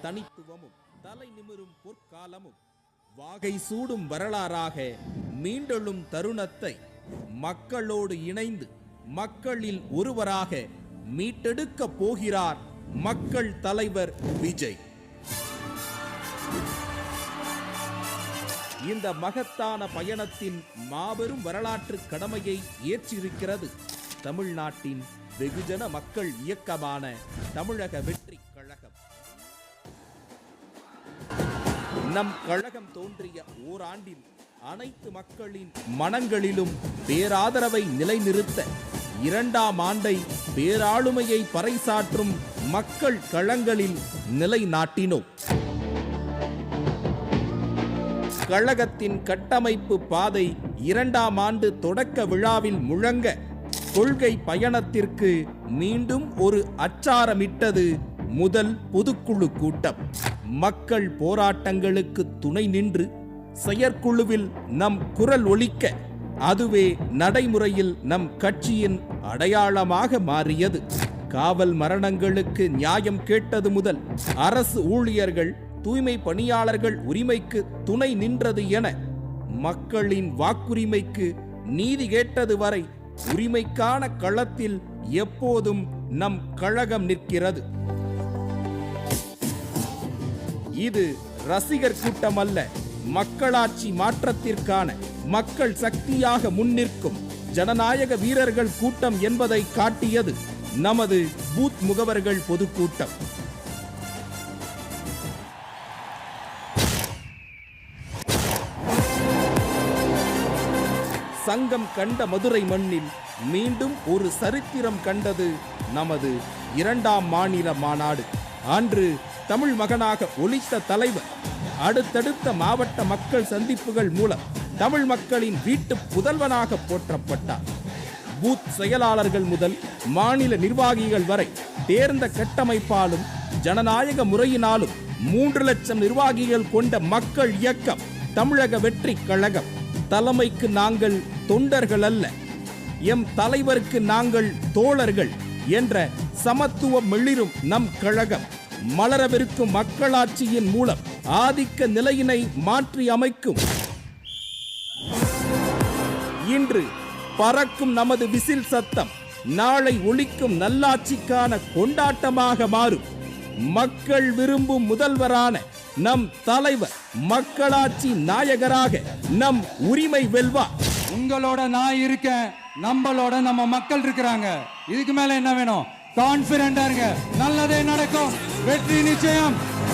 தனித்துவமும் தலை நிமிரும் பொற்காலமும் வாகை சூடும் வரலாறாக மீண்டெழும் தருணத்தை மக்களோடு இணைந்து மக்களில் ஒருவராக மீட்டெடுக்க போகிறார் மக்கள் தலைவர் விஜய். இந்த மகத்தான பயணத்தின் மாபெரும் வரலாற்று கடமையை ஏற்றிருக்கிறது தமிழ்நாட்டின் வெகுஜன மக்கள் இயக்கமான தமிழக வெற்றி கழகம். நம் கழகம் தோன்றிய ஓராண்டில் அனைத்து மக்களின் மனங்களிலும் பேராதரவை நிலைநிறுத்த 2ஆம் ஆண்டை பேராளுமையை பறைசாற்றும் மக்கள் களங்களில் நிலைநாட்டினோம். கழகத்தின் கட்டமைப்பு பாதை 2ஆம் ஆண்டு தொடக்க விழாவில் முழங்க கொள்கை பயணத்திற்கு மீண்டும் ஒரு அச்சாரமிட்டது முதல் பொதுக்குழு கூட்டம். மக்கள் போராட்டங்களுக்கு துணை நின்று செயற்குழுவில் நம் குரல் ஒலிக்க அதுவே நடைமுறையில் நம் கட்சியின் அடையாளமாக மாறியது. காவல் மரணங்களுக்கு நியாயம் கேட்டது முதல் அரசு ஊழியர்கள் தூய்மை பணியாளர்கள் உரிமைக்கு துணை நின்றது என மக்களின் வாக்குரிமைக்கு நீதி கேட்டது வரை உரிமைக்கான களத்தில் எப்போதும் நம் கழகம் நிற்கிறது. இது ரசிகர் கூட்டம் அல்ல, மக்களாட்சி மாற்றத்திற்கான மக்கள் சக்தியாக முன்னிற்கும் ஜனநாயக வீரர்கள் கூட்டம் என்பதை காட்டியது நமது பூத் முகவர்கள் பொதுக்கூட்டம். சங்கம் கண்ட மதுரை மண்ணில் மீண்டும் ஒரு சரித்திரம் கண்டது நமது 2ஆம் மாநில மாநாடு. அன்று தமிழ் மகனாக ஒலித்த தலைவர் அடுத்தடுத்த மாவட்ட மக்கள் சந்திப்புகள் மூலம் தமிழ் மக்களின் வீட்டு புதல்வனாக போற்றப்பட்டார். பூத் செயலாளர்கள் முதல் மாநில நிர்வாகிகள் வரை தேர்ந்த கட்டமைப்பாலும் ஜனநாயக முறையினாலும் 3 லட்சம் நிர்வாகிகள் கொண்ட மக்கள் இயக்கம் தமிழக வெற்றி கழகம். தலைமைக்கு நாங்கள் தொண்டர்கள் அல்ல, எம் தலைவருக்கு நாங்கள் தோழர்கள் என்ற சமத்துவம் மெளிரும் நம் கழகம் மலரவிருக்கும் மக்களாட்சியின் மூலம் ஆதிக்க நிலையினை மாற்றி அமைக்கும். இன்று பறக்கும் நமது விசில் சத்தம் நாளை ஒலிக்கும் நல்லாட்சிக்கான கொண்டாட்டமாக மாறும். மக்கள் விரும்பும் முதல்வரான நம் தலைவர் மக்களாட்சி நாயகராக நம் உரிமை வெல்வார். உங்களோட நான் இருக்கேன், நம்மளோட நம்ம மக்கள் இருக்கிறாங்க. இதுக்கு மேல என்ன வேணும்? கான்பிடண்டா இருங்க, நல்லதே நடக்கும், வெற்றி நிச்சயம்.